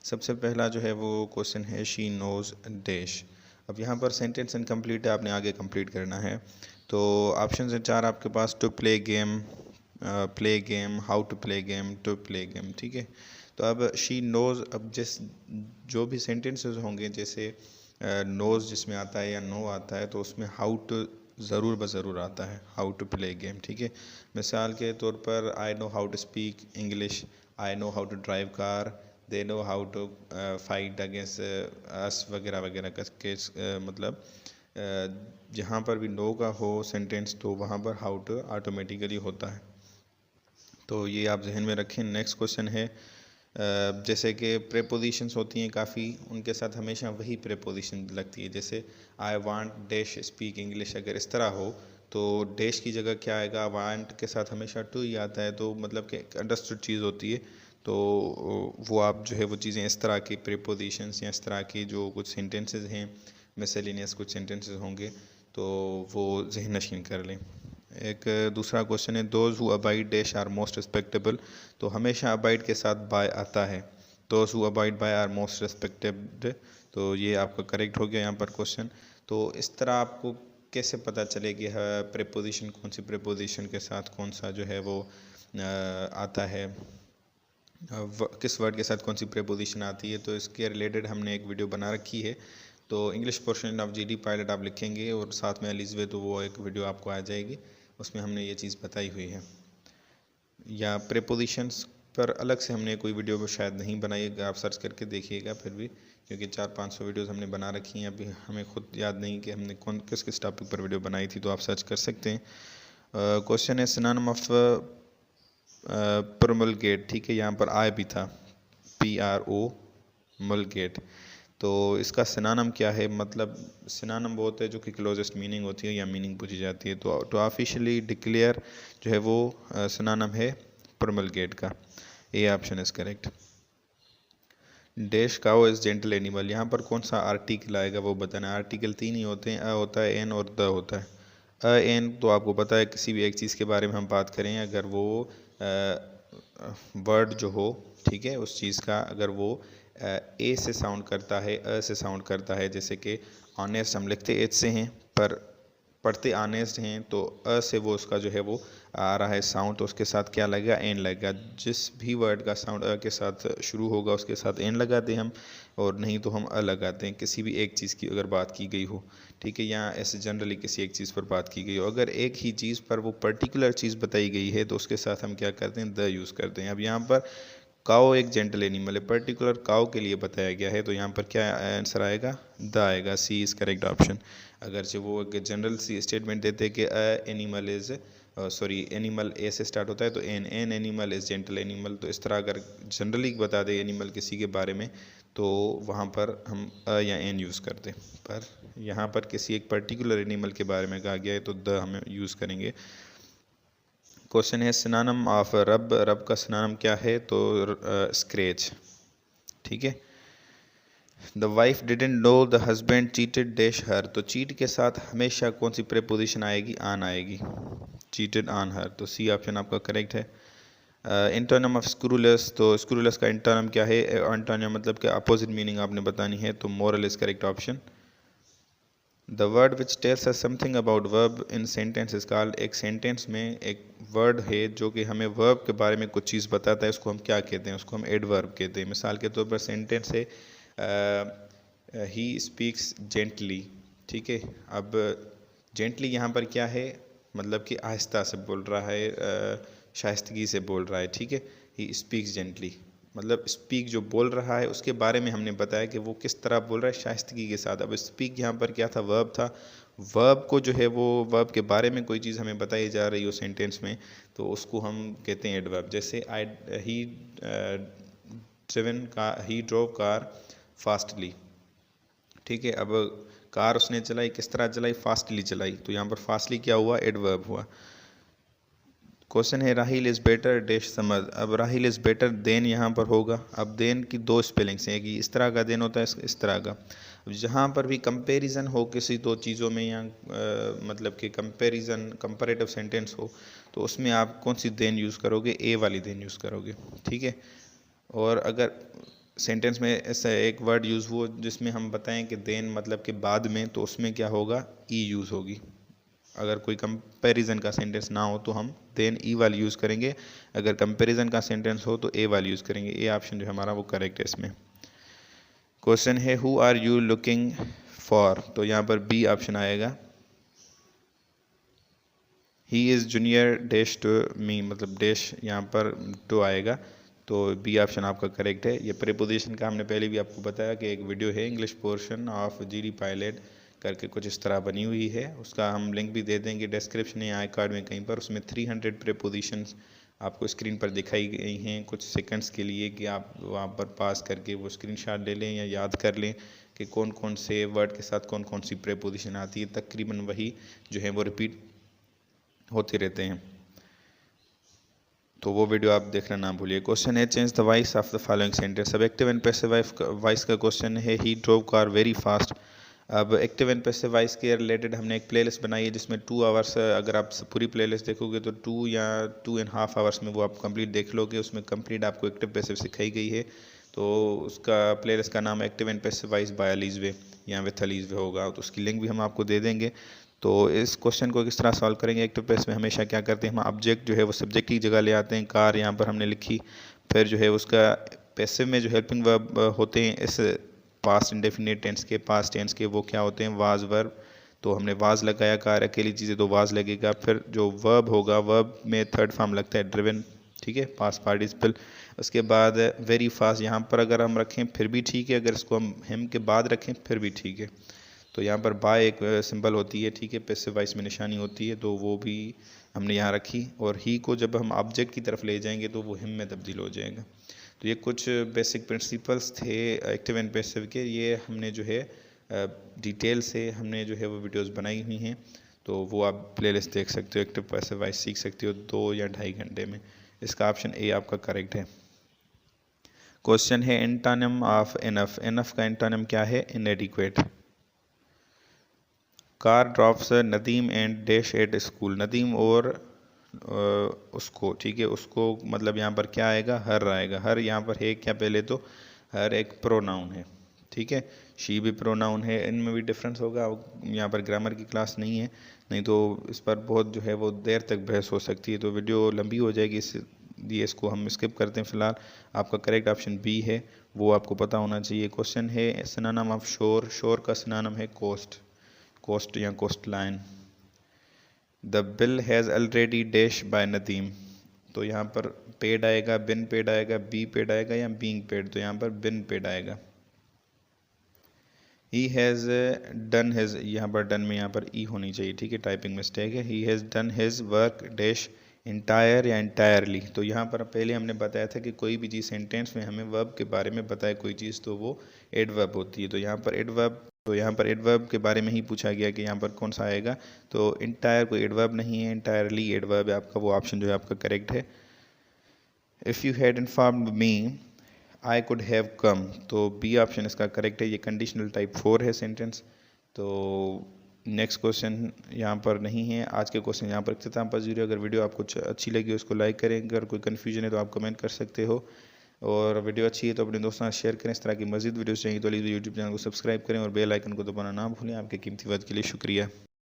सबसे पहला जो है वो क्वेश्चन है शी नोज़ डैश। अब यहाँ पर सेंटेंस इनकम्प्लीट है, आपने आगे कंप्लीट करना है। तो ऑप्शन है 4 आपके पास, to play game, play game, how to play game, to play game. ठीक है, तो अब शी नोज़, अब जो भी सेंटेंसेस होंगे, जैसे नोज़ जिसमें आता है या नो आता है, तो उसमें हाउ टू ज़रूर ज़रूर आता है, हाउ टू प्ले गेम। ठीक है, मिसाल के तौर पर I know how to speak English, I know how to drive car, they know how to fight against us, वगैरह वगैरह करके मतलब जहाँ पर भी नो का हो सेंटेंस तो वहाँ पर हाउ टू ऑटोमेटिकली होता है। तो ये आप जहन में रखें। नेक्स्ट क्वेश्चन है जैसे कि प्रेपोजिशंस होती हैं काफ़ी, उनके साथ हमेशा वही प्रेपोजिशन लगती है। जैसे I want dash speak English, अगर इस तरह हो तो डैश की जगह क्या आएगा, वांट के साथ हमेशा टू ही आता है, तो मतलब कि अंडरस्टूड चीज़ होती है। तो वो आप जो है वो चीज़ें इस तरह की प्रेपोजिशंस या इस तरह की जो कुछ सेंटेंसेस हैं, मिसलेनियस कुछ सेंटेंसेस होंगे, तो वो जहन नशीन कर लें। एक दूसरा क्वेश्चन है those who abide dash are most respectable. तो हमेशा अबाइड के साथ बाय आता है, those who abide by are most respected. तो ये आपका करेक्ट हो गया यहाँ पर क्वेश्चन। तो इस तरह आपको कैसे पता चले कि प्रेपोजिशन कौन सी प्रेपोजिशन के साथ कौन सा जो है वो आता है, किस वर्ड के साथ कौन सी प्रेपोजिशन आती है, तो इसके रिलेटेड हमने एक वीडियो बना रखी है। तो English portion of GD pilot आप लिखेंगे और साथ में एलिजबेथ, तो वो एक वीडियो आपको आ जाएगी, उसमें हमने ये चीज़ बताई हुई है। या प्रेपोजिशंस पर अलग से हमने कोई वीडियो शायद नहीं बनाई, आप सर्च करके देखिएगा फिर भी, क्योंकि 400-500 वीडियोस हमने बना रखी हैं। अभी हमें खुद याद नहीं कि हमने कौन किस किस टॉपिक पर वीडियो बनाई थी, तो आप सर्च कर सकते हैं। क्वेश्चन है सिनोनिम ऑफ प्रोमलगेट। ठीक है, यहाँ पर आय भी था, PRO मलगेट। तो इसका सिनोनिम क्या है, मतलब सिनोनिम वो होता है जो कि क्लोजेस्ट मीनिंग होती है या मीनिंग पूछी जाती है। तो ऑफिशियली डिक्लेयर जो है वो सिनोनिम है प्रोमलगेट का। A option is correct. Dash cow is gentle animal, यहाँ पर कौन सा आर्टिकल आएगा वो बताना। आर्टिकल 3 ही होते हैं, अ होता है, एन और द होता है। अ एन तो आपको पता है किसी भी एक चीज़ के बारे में हम बात करें, अगर वो वर्ड जो हो, ठीक है, उस चीज़ का अगर वो ए से साउंड करता है, अ से साउंड करता है, जैसे कि ऑनेस्ट हम लिखते एच से हैं पर पढ़ते ऑनेस्ट हैं, तो अ से वो उसका जो है वो आ रहा है साउंड, तो उसके साथ क्या लगेगा, एन लगेगा। जिस भी वर्ड का साउंड अ के साथ शुरू होगा उसके साथ एन लगाते हैं हम, और नहीं तो हम अ लगाते हैं, किसी भी एक चीज़ की अगर बात की गई हो। ठीक है, या ऐसे जनरली किसी एक चीज़ पर बात की गई हो, अगर एक ही चीज़ पर वो पर्टिकुलर चीज़ बताई गई है तो उसके साथ हम क्या करते हैं, द यूज़ करते हैं। अब यहाँ पर काओ एक जेंटल एनिमल है, पर्टिकुलर काओ के लिए बताया गया है, तो यहाँ पर क्या आंसर आएगा, द आएगा। सी इज़ करेक्ट ऑप्शन। अगर जो वो एक जनरल सी स्टेटमेंट देते हैं कि एनिमल इज़ सॉरी एनिमल ए से स्टार्ट होता है, तो an animal is gentle animal, तो इस तरह अगर जनरली बता दे एनिमल किसी के बारे में, तो वहाँ पर हम अ या एन यूज़ करते हैं। पर यहाँ पर किसी एक पर्टिकुलर एनिमल के बारे में कहा गया है तो द हम यूज़ करेंगे। क्वेश्चन है सिनोनिम ऑफ रब, रब का सिनोनिम क्या है, तो स्क्रैच। ठीक है, the wife didn't know the husband cheated dash her, तो चीट के साथ हमेशा कौन सी प्रेपोजिशन आएगी, आन आएगी, चीटेड ऑन हर, तो सी ऑप्शन आपका करेक्ट है। एंटोनिम ऑफ स्क्रूलेस, तो स्क्रूलेस का एंटोनिम क्या है, एंटोनिम मतलब कि अपोजिट मीनिंग आपने बतानी है, तो moral is correct option. The word which tells us something about verb in sentence is called, एक सेंटेंस में एक वर्ड है जो कि हमें वर्ब के बारे में कुछ चीज़ बताता है, उसको हम क्या कहते हैं, उसको हम एडवर्ब कहते हैं। मिसाल के तौर पर सेंटेंस है ही स्पीक्स जेंटली। ठीक है, अब जेंटली यहाँ पर क्या है, मतलब कि आहिस्ता से बोल रहा है, शाइस्तगी से बोल रहा है। ठीक है, ही स्पीक्स जेंटली, मतलब स्पीक जो बोल रहा है उसके बारे में हमने बताया कि वो किस तरह बोल रहा है, शाइस्तगी के साथ। अब स्पीक यहाँ पर क्या था, वर्ब था। वर्ब को जो है वो वर्ब के बारे में कोई चीज़ हमें बताई जा रही हो सेंटेंस में, तो उसको हम कहते हैं एडवर्ब। जैसे आई ही ड्रिवन का, ही ड्रोव कार फास्टली। ठीक है, अब कार उसने चलाई, किस तरह चलाई, फास्टली चलाई, तो यहाँ पर फास्टली क्या हुआ, एडवर्ब हुआ। क्वेश्चन है राहिल इज़ बेटर डैश समझ, अब राहिल इज़ बेटर देन यहाँ पर होगा। अब देन की दो स्पेलिंग्स हैं, कि इस तरह का देन होता है, इस तरह का। अब जहाँ पर भी कंपैरिजन हो किसी दो चीज़ों में, या मतलब कि कंपैरिजन कंपैरेटिव सेंटेंस हो, तो उसमें आप कौन सी देन यूज़ करोगे, ए वाली देन यूज़ करोगे। ठीक है, और अगर सेंटेंस में ऐसा एक वर्ड यूज़ हुआ जिसमें हम बताएं कि देन मतलब कि बाद में, तो उसमें क्या होगा, ई यूज़ होगी। अगर कोई कंपैरिजन का सेंटेंस ना हो तो हम देन ई वाली यूज़ करेंगे, अगर कंपैरिजन का सेंटेंस हो तो ए वाली यूज़ करेंगे। ए ऑप्शन जो हमारा वो करेक्ट है इसमें। क्वेश्चन है who are you looking for, तो यहाँ पर बी ऑप्शन आएगा। He is junior dash to me, मतलब डैश यहाँ पर टू आएगा, तो बी ऑप्शन आपका करेक्ट है। ये प्रीपोजिशन का हमने पहले भी आपको बताया कि एक वीडियो है English portion of GD pilot करके, कुछ इस तरह बनी हुई है, उसका हम लिंक भी दे देंगे डिस्क्रिप्शन या आई कार्ड में कहीं पर। उसमें 300 प्रीपोजिशंस आपको स्क्रीन पर दिखाई गई हैं कुछ सेकंड्स के लिए, कि आप वहाँ पर पास करके वो स्क्रीनशॉट ले लें या याद कर लें कि कौन कौन से वर्ड के साथ कौन कौन सी प्रीपोजिशन आती है। तकरीबन वही जो है वो रिपीट होते रहते हैं, तो वो वीडियो आप देखना ना भूलिए। क्वेश्चन है change the voice of the following sentence. अब एक्टिव एंड पैसिव वॉइस का क्वेश्चन है ही ड्रोव कार वेरी फास्ट। अब एक्टिव एंड पैसिव वॉइस के रिलेटेड हमने एक प्लेलिस्ट बनाई है जिसमें 2 आवर्स, अगर आप पूरी प्लेलिस्ट देखोगे तो 2 या 2.5 आवर्स में वो आप कंप्लीट देख लोगे। उसमें कंप्लीट आपको एक्टिव पैसिव सिखाई गई है, तो उसका प्लेलिस्ट का नाम active and passive voice bye Ali's या विथ अलीज़ होगा, तो उसकी लिंक भी हम आपको दे देंगे। तो इस क्वेश्चन को किस तरह सॉल्व करेंगे, एक्टिव पैसिव में हमेशा क्या करते हैं हम, ऑब्जेक्ट जो है वो सब्जेक्ट की जगह ले आते हैं। कार यहाँ पर हमने लिखी, फिर जो है उसका पैसिव में जो हेल्पिंग वर्ब होते हैं इस पास्ट इंडेफिनिट टेंस के, पास्ट टेंस के, वो क्या होते हैं, वाज वर्ब। तो हमने वाज लगाया, कार अकेली चीज़ें तो वाज लगेगा। फिर जो वर्ब होगा, वर्ब में थर्ड फॉर्म लगता है ड्रिवन, ठीक है, पास्ट पार्टिसिपल। उसके बाद वेरी फास्ट, यहाँ पर अगर हम रखें फिर भी ठीक है, अगर इसको हम हिम के बाद रखें फिर भी ठीक है। तो यहाँ पर बाय एक सिंबल होती है, ठीक है, पैसिव वॉइस में निशानी होती है, तो वो भी हमने यहाँ रखी। और ही को जब हम ऑब्जेक्ट की तरफ ले जाएंगे तो वो हिम में तब्दील हो जाएगा। तो ये कुछ बेसिक प्रिंसिपल्स थे एक्टिव एंड पैसिव के, ये हमने जो है डिटेल से हमने जो है वो वीडियोस बनाई हुई हैं, तो वो आप प्लेलिस्ट देख सकते हो, एक्टिव पैसिव वॉइस सीख सकते हो 2 या 2.5 घंटे में। इसका ऑप्शन ए आपका करेक्ट है। क्वेश्चन है एंटोनिम ऑफ इनफ। इनफ का एंटोनिम क्या है, इनएडिक्वेट। Car drops Nadeem and dash at school. Nadeem और उसको, ठीक है, उसको मतलब यहाँ पर क्या आएगा, हर आएगा। हर यहाँ पर है क्या, पहले तो हर एक प्रोनाउन है, ठीक है, शी भी प्रोनाउन है, इनमें भी डिफरेंस होगा। यहाँ पर ग्रामर की क्लास नहीं है, नहीं तो इस पर बहुत जो है वो देर तक बहस हो सकती है, तो वीडियो लंबी हो जाएगी, इसलिए इसको हम स्किप करते हैं फिलहाल। आपका करेक्ट ऑप्शन बी है, वो आपको पता होना चाहिए। क्वेश्चन है सिनोनिम ऑफ शोर। शोर का सिनोनिम है कोस्ट, कोस्ट या coast line. The bill has already dash by Nadeem, तो यहाँ पर पेड आएगा, बिन पेड आएगा, बी पेड आएगा या बीइंग पेड, तो यहाँ पर बिन पेड आएगा। ही हैज़ डन हिज, यहाँ पर डन में यहाँ पर ई होनी चाहिए, ठीक है, टाइपिंग मिस्टेक है। He has done his work dash entire या इंटायरली, तो यहाँ पर पहले हमने बताया था कि कोई भी चीज़ सेंटेंस में हमें वर्ब के बारे में बताए कोई चीज़ तो वो एडवर्ब होती है। तो यहाँ पर एडवर्ब, तो यहाँ पर एडवर्ब के बारे में ही पूछा गया कि यहाँ पर कौन सा आएगा, तो इंटायर कोई एडवर्ब नहीं है, इंटायरली एडवर्ब है आपका, वो ऑप्शन जो है आपका करेक्ट है। If you had informed me I could have come, तो बी ऑप्शन इसका करेक्ट है। ये कंडीशनल टाइप 4 है सेंटेंस। तो नेक्स्ट क्वेश्चन यहाँ पर नहीं है। आज के क्वेश्चन यहाँ पर इख्तिताम पजीर है। अगर वीडियो आपको अच्छी लगी उसको लाइक करें, अगर कोई कन्फ्यूजन है तो आप कमेंट कर सकते हो, और वीडियो अच्छी है तो अपने दोस्तों के साथ शेयर करें। इस तरह की मज़ीद वीडियोस चाहिए तो यूट्यूब चैनल को सब्सक्राइब करें और बेल आइकन को दबाना ना भूलें। आपके कीमती वक्त के लिए शुक्रिया।